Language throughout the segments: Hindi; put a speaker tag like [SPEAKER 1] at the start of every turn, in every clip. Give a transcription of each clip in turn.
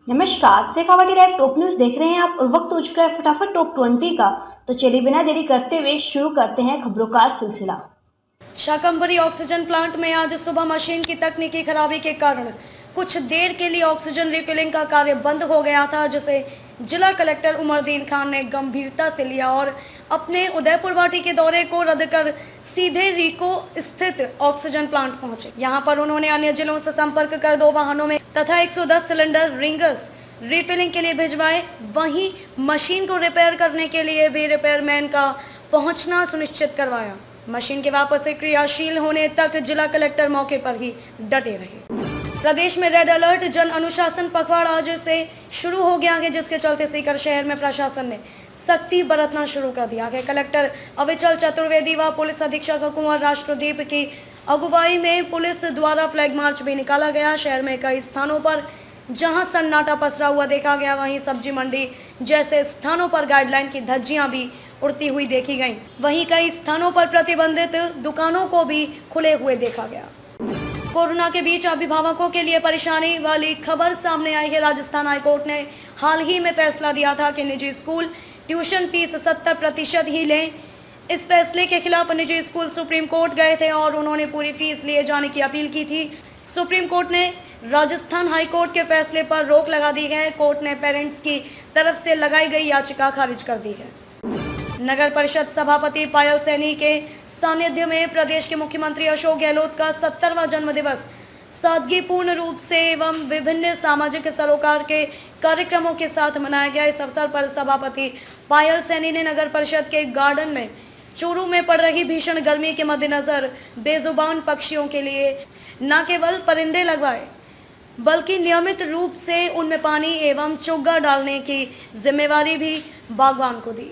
[SPEAKER 1] नमस्कार, शेखावाटी लाइव टॉप न्यूज देख रहे हैं आप और वक्त हो चुका है फटाफट टॉप 20 का। तो चलिए बिना देरी करते हुए शुरू करते हैं खबरों का सिलसिला।
[SPEAKER 2] शाकंभरी ऑक्सीजन प्लांट में आज सुबह मशीन की तकनीकी खराबी के कारण कुछ देर के लिए ऑक्सीजन रिफिलिंग का कार्य बंद हो गया था, जिसे जिला कलेक्टर उमरदीन खान ने गंभीरता से लिया और अपने उदयपुर वाटी के दौरे को रद्द कर सीधे रीको स्थित ऑक्सीजन प्लांट पहुंचे। यहां पर उन्होंने अन्य जिलों से संपर्क कर 2 वाहनों में तथा 110 सिलेंडर रिंगर्स रिफिलिंग के लिए भिजवाए। वहीं मशीन को रिपेयर करने के लिए भी रिपेयरमैन का पहुंचना सुनिश्चित करवाया। मशीन के वापस से क्रियाशील होने तक जिला कलेक्टर मौके पर ही डटे रहे। प्रदेश में रेड अलर्ट जन अनुशासन पखवाड़ा आज से शुरू हो गया है, जिसके चलते सीकर शहर में प्रशासन ने सख्ती बरतना शुरू कर दिया है। कलेक्टर अविचल चतुर्वेदी व पुलिस अधीक्षक कुंवर राष्ट्रदीप की अगुवाई में पुलिस द्वारा फ्लैग मार्च भी निकाला गया। शहर में कई स्थानों पर जहां सन्नाटा पसरा हुआ देखा गया, वहीं सब्जी मंडी जैसे स्थानों पर गाइडलाइन की धज्जियां भी उड़ती हुई देखी गईं। वहीं कई स्थानों पर प्रतिबंधित दुकानों को भी खुले हुए देखा गया। कोरोना के बीच अभिभावकों के लिए परेशानी वाली खबर सामने आई है। राजस्थान हाईकोर्ट ने हाल ही में फैसला दिया था कि निजी स्कूल ट्यूशन फीस 70% ही लें। इस फैसले के खिलाफ निजी स्कूल सुप्रीम कोर्ट गए थे और उन्होंने पूरी फीस लिए जाने की अपील की थी। सुप्रीम कोर्ट ने राजस्थान हाईकोर्ट के फैसले पर रोक लगा दी है। कोर्ट ने पेरेंट्स की तरफ से लगाई गई याचिका खारिज कर दी है। नगर परिषद सभापति पायल सैनी के सानिध्य में प्रदेश के मुख्यमंत्री अशोक गहलोत का 70वां जन्मदिवस सादगीपूर्ण रूप से एवं विभिन्न सामाजिक सरोकार के कार्यक्रमों के साथ मनाया गया। इस अवसर पर सभापति पायल सैनी ने नगर परिषद के गार्डन में चूरू में पड़ रही भीषण गर्मी के मद्देनजर बेजुबान पक्षियों के लिए न केवल परिंदे लगवाए, बल्कि नियमित रूप से उनमें पानी एवं चुग्गा डालने की जिम्मेवारी भी बागवान को दी।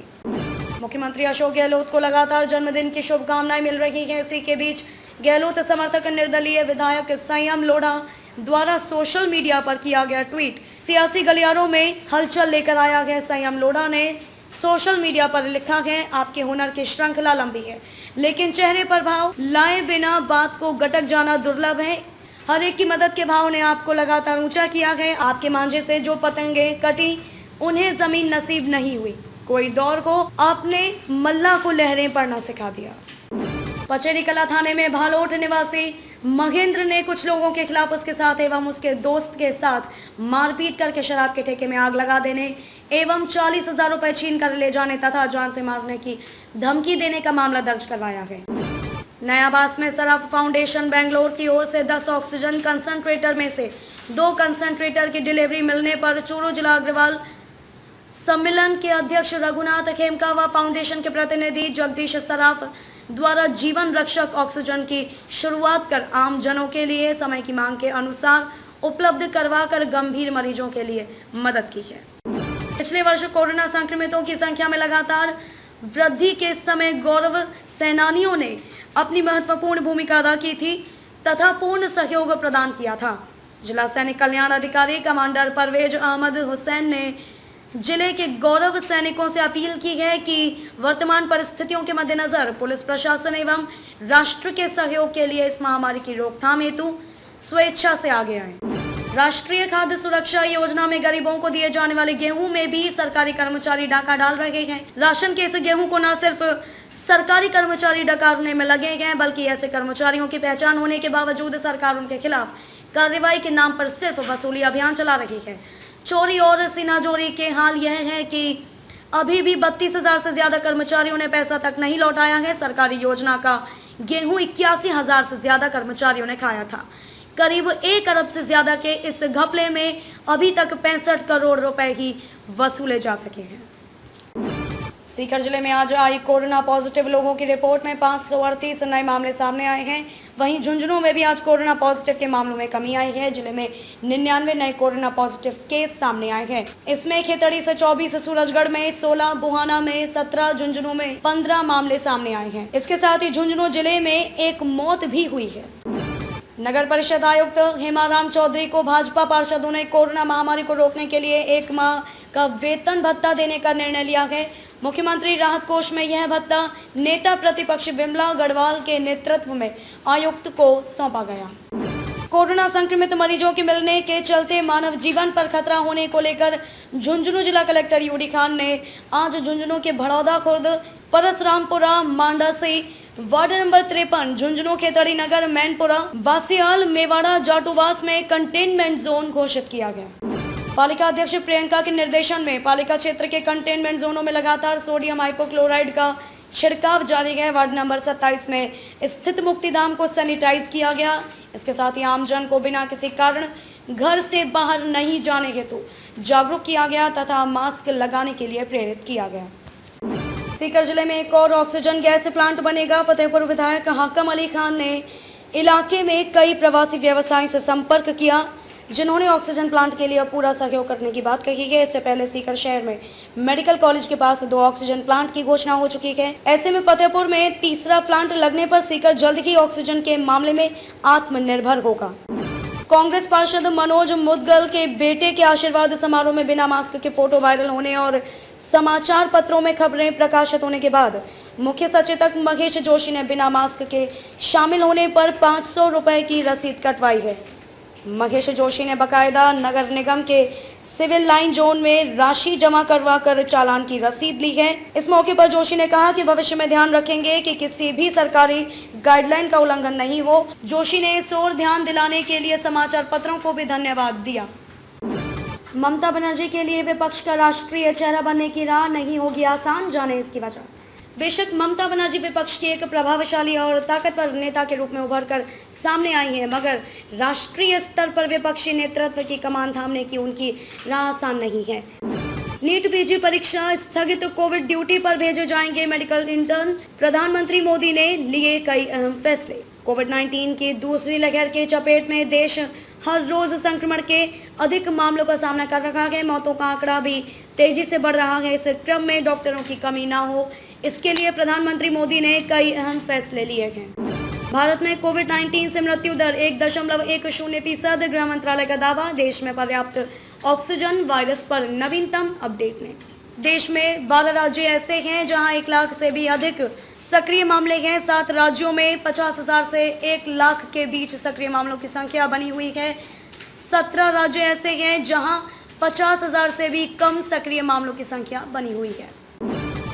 [SPEAKER 2] मुख्यमंत्री अशोक गहलोत को लगातार जन्मदिन की शुभकामनाएं मिल रही हैं। इसी के बीच गहलोत समर्थक निर्दलीय विधायक संयम लोढ़ा द्वारा सोशल मीडिया पर किया गया ट्वीट सियासी गलियारों में हलचल लेकर आया है। संयम लोढ़ा ने सोशल मीडिया पर लिखा है, आपके हुनर की श्रृंखला लंबी है, लेकिन चेहरे पर भाव लाए बिना बात को गटक जाना दुर्लभ है। हर एक की मदद के भाव ने आपको लगातार ऊंचा किया है। आपके मांझे से जो पतंगे कटी उन्हें जमीन नसीब नहीं हुई। कोई दौर को आपने मल्ला को लहरें पढ़ना सिखा दिया। पचेरी कला थाने में भालोट निवासी महेंद्र ने कुछ लोगों के खिलाफ उसके साथ एवं उसके दोस्त के साथ मारपीट करके शराब के ठेके में आग लगा देने एवं 40,000 रुपए छीन कर ले जाने तथा जान से मारने की धमकी देने का मामला दर्ज करवाया है। नयाबास में सराफ फाउंडेशन बेंगलोर की ओर से 10 ऑक्सीजन कंसंट्रेटर में से 2 कंसंट्रेटर की डिलीवरी मिलने पर चूरू जिला अग्रवाल सम्मेलन के अध्यक्ष रघुनाथ खेमका व फाउंडेशन के प्रतिनिधि जगदीश सराफ द्वारा जीवन रक्षक ऑक्सीजन की शुरुआत कर आम जनों के लिए समय की मांग के अनुसार उपलब्ध करवाकर गंभीर मरीजों के लिए मदद की है। पिछले वर्ष कोरोना संक्रमितों की संख्या में लगातार वृद्धि के समय गौरव सेनानियों ने अपनी महत्वपूर्ण भूमिका अदा की थी तथा पूर्ण सहयोग प्रदान किया था। जिला सैनिक कल्याण अधिकारी कमांडर परवेज अहमद हुसैन ने जिले के गौरव सैनिकों से अपील की है कि वर्तमान परिस्थितियों के मद्देनजर पुलिस प्रशासन एवं राष्ट्र के सहयोग के लिए इस महामारी की रोकथाम हेतु स्वेच्छा से आगे आए। राष्ट्रीय खाद्य सुरक्षा योजना में गरीबों को दिए जाने वाले गेहूं में भी सरकारी कर्मचारी डाका डाल रहे हैं। राशन के इस गेहूं को न सिर्फ सरकारी कर्मचारी डकारने में लगे हैं, बल्कि ऐसे कर्मचारियों की पहचान होने के बावजूद सरकार उनके खिलाफ कार्रवाई के नाम पर सिर्फ वसूली अभियान चला रही है। चोरी और सीनाजोरी के हाल यह है कि अभी भी 32,000 से ज्यादा कर्मचारियों ने पैसा तक नहीं लौटाया है। सरकारी योजना का गेहूं 81,000 से ज्यादा कर्मचारियों ने खाया था। करीब 1 अरब से ज्यादा के इस घपले में अभी तक 65 करोड़ रुपए ही वसूले जा सके हैं। सीकर जिले में आज आई कोरोना पॉजिटिव लोगों की रिपोर्ट में 538 नए मामले सामने आए हैं। वहीं झुंझुनू में भी आज कोरोना पॉजिटिव के मामलों में कमी आई है। जिले में 99 नए कोरोना पॉजिटिव केस सामने आए हैं। इसमें खेतड़ी से 24, सूरजगढ़ में 16, बुहाना में 17, झुंझुनू में 15 मामले सामने आए हैं। इसके साथ ही झुंझुनू जिले में एक मौत भी हुई है। नगर परिषद आयुक्त हेमाराम चौधरी को भाजपा पार्षदों ने कोरोना महामारी को रोकने के लिए 1 माह का वेतन भत्ता देने का निर्णय लिया है। मुख्यमंत्री राहत कोष में यह भत्ता नेता प्रतिपक्ष विमला गढ़वाल के नेतृत्व में आयुक्त को सौंपा गया। कोरोना संक्रमित मरीजों के मिलने के चलते मानव जीवन पर खतरा होने को लेकर झुंझुनू जिला कलेक्टर यूडी खान ने आज झुंझुनू के भड़ौदा खुर्द, परसरामपुरा, मांडासी, वार्ड नंबर 53, झुंझुनू खेतड़ी नगर, मैनपुरा, बासियाल, मेवाड़ा, जाटूवास में कंटेनमेंट जोन घोषित किया गया। पालिका अध्यक्ष प्रियंका के निर्देशन में पालिका क्षेत्र के कंटेनमेंट जोनों में लगातार सोडियम हाइपोक्लोराइड का छिड़काव जारी है। वार्ड नंबर 27 में स्थित मुक्तिधाम को सैनिटाइज किया गया। इसके साथ ही आमजन को बिना किसी कारण घर से बाहर नहीं जाने हेतु जागरूक किया गया तथा मास्क लगाने के लिए प्रेरित किया गया। सीकर जिले में एक और ऑक्सीजन गैस प्लांट बनेगा। फतेहपुर विधायक हाकम अली खान ने इलाके में कई प्रवासी व्यवसायियों से संपर्क किया, जिन्होंने ऑक्सीजन प्लांट के लिए पूरा सहयोग करने की बात कही है। इससे पहले सीकर शहर में मेडिकल कॉलेज के पास 2 ऑक्सीजन प्लांट की घोषणा हो चुकी है। ऐसे में फतेहपुर में तीसरा प्लांट लगने पर सीकर जल्द ही ऑक्सीजन के मामले में आत्मनिर्भर होगा। कांग्रेस पार्षद मनोज मुदगल के बेटे के आशीर्वाद समारोह में बिना मास्क के फोटो वायरल होने और समाचार पत्रों में खबरें प्रकाशित होने के बाद मुख्य सचेतक महेश जोशी ने बिना मास्क के शामिल होने पर 500 रुपए की रसीद कटवाई है। महेश जोशी ने बकायदा नगर निगम के सिविल लाइन जोन में राशि जमा करवा कर चालान की रसीद ली है। इस मौके पर जोशी ने कहा कि भविष्य में ध्यान रखेंगे कि किसी भी सरकारी गाइडलाइन का उल्लंघन नहीं हो। जोशी ने इस ओर ध्यान दिलाने के लिए समाचार पत्रों को भी धन्यवाद दिया। ममता बनर्जी के लिए विपक्ष का राष्ट्रीय चेहरा बनने की राह नहीं होगी आसान, जाने इसकी वजह। बेशक ममता बनर्जी विपक्ष की एक प्रभावशाली और ताकतवर नेता के रूप में उभरकर सामने आई है, मगर राष्ट्रीय स्तर पर विपक्षी नेतृत्व की कमान थामने की उनकी राह आसान नहीं है। नीट पीजी परीक्षा स्थगित, कोविड ड्यूटी पर भेजे जाएंगे मेडिकल इंटर्न। प्रधानमंत्री मोदी ने लिए कई अहम फैसले। कोविड-19 की दूसरी लहर के चपेट में देश हर रोज संक्रमण के अधिक मामलों का सामना कर रहा है। मौतों का आंकड़ा भी तेजी से बढ़ रहा है। इस क्रम में डॉक्टरों की कमी ना हो, इसके लिए प्रधानमंत्री मोदी ने कई अहम फैसले लिए हैं। भारत में कोविड-19 से मृत्यु दर 1.10%। गृह मंत्रालय का दावा। देश में पर्याप्त ऑक्सीजन। वायरस पर नवीनतम अपडेट ने देश में 12 राज्य ऐसे हैं जहां 1 लाख से भी अधिक सक्रिय मामले हैं। 7 राज्यों में 50,000 से 1 लाख के बीच सक्रिय मामलों की संख्या बनी हुई है। 17 राज्य ऐसे हैं जहां 50,000 से भी कम सक्रिय मामलों की संख्या बनी हुई है।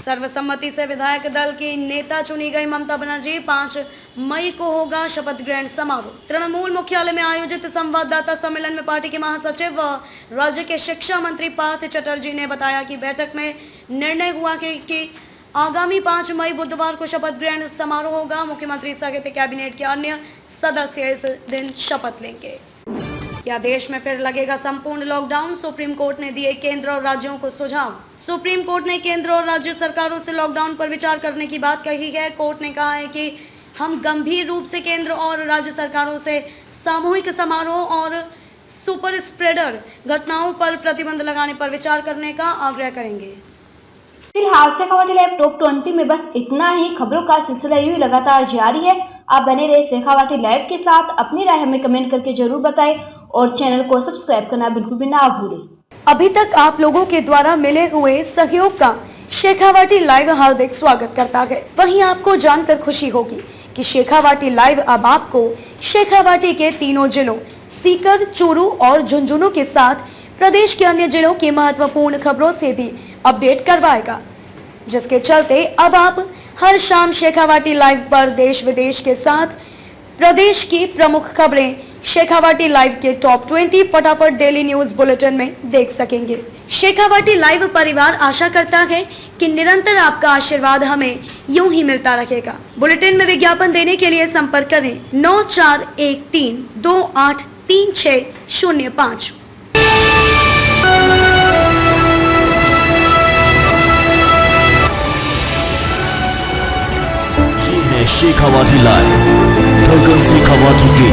[SPEAKER 2] सर्वसम्मति से विधायक दल की नेता चुनी गई ममता बनर्जी। 5 मई को होगा शपथ ग्रहण समारोह। तृणमूल मुख्यालय में आयोजित संवाददाता सम्मेलन में पार्टी के महासचिव व राज्य के शिक्षा मंत्री पार्थ चटर्जी ने बताया कि बैठक में निर्णय हुआ कि आगामी 5 मई बुधवार को शपथ ग्रहण समारोह होगा। मुख्यमंत्री सहित कैबिनेट के अन्य सदस्य इस दिन शपथ लेंगे। क्या देश में फिर लगेगा संपूर्ण लॉकडाउन? सुप्रीम कोर्ट ने दिए केंद्र और राज्यों को सुझाव। सुप्रीम कोर्ट ने केंद्र और राज्य सरकारों से लॉकडाउन पर विचार करने की बात कही है। कोर्ट ने कहा है कि हम गंभीर रूप से केंद्र और राज्य सरकारों से सामूहिक समारोह और सुपर स्प्रेडर घटनाओं पर प्रतिबंध लगाने पर विचार करने का आग्रह करेंगे।
[SPEAKER 1] फिलहाल शेखावाटी लाइव टॉप 20 में बस इतना ही। खबरों का सिलसिला यूं ही लगातार जारी है। आप बने रहे शेखावाटी लाइव के साथ। अपनी राय हमें कमेंट करके जरूर बताएं और चैनल को सब्सक्राइब करना बिल्कुल भी ना भूलें।
[SPEAKER 2] अभी तक आप लोगों के द्वारा मिले हुए सहयोग का शेखावाटी लाइव हार्दिक स्वागत करता है। वहीं आपको जानकर खुशी होगी कि शेखावाटी लाइव अब आपको शेखावाटी के तीनों जिलों सीकर, चूरू और झुंझुनू के साथ प्रदेश के अन्य जिलों की महत्वपूर्ण खबरों से भी अपडेट करवाएगा, जिसके चलते अब आप हर शाम शेखावाटी लाइव पर देश विदेश के साथ प्रदेश की प्रमुख खबरें शेखावाटी लाइव के टॉप 20 फटाफट डेली न्यूज बुलेटिन में देख सकेंगे। शेखावाटी लाइव परिवार आशा करता है कि निरंतर आपका आशीर्वाद हमें यूं ही मिलता रहेगा। बुलेटिन में विज्ञापन देने के लिए संपर्क करें 9413283605।
[SPEAKER 3] शेखावाटी लाइव, धड़कन शेखावाटी की।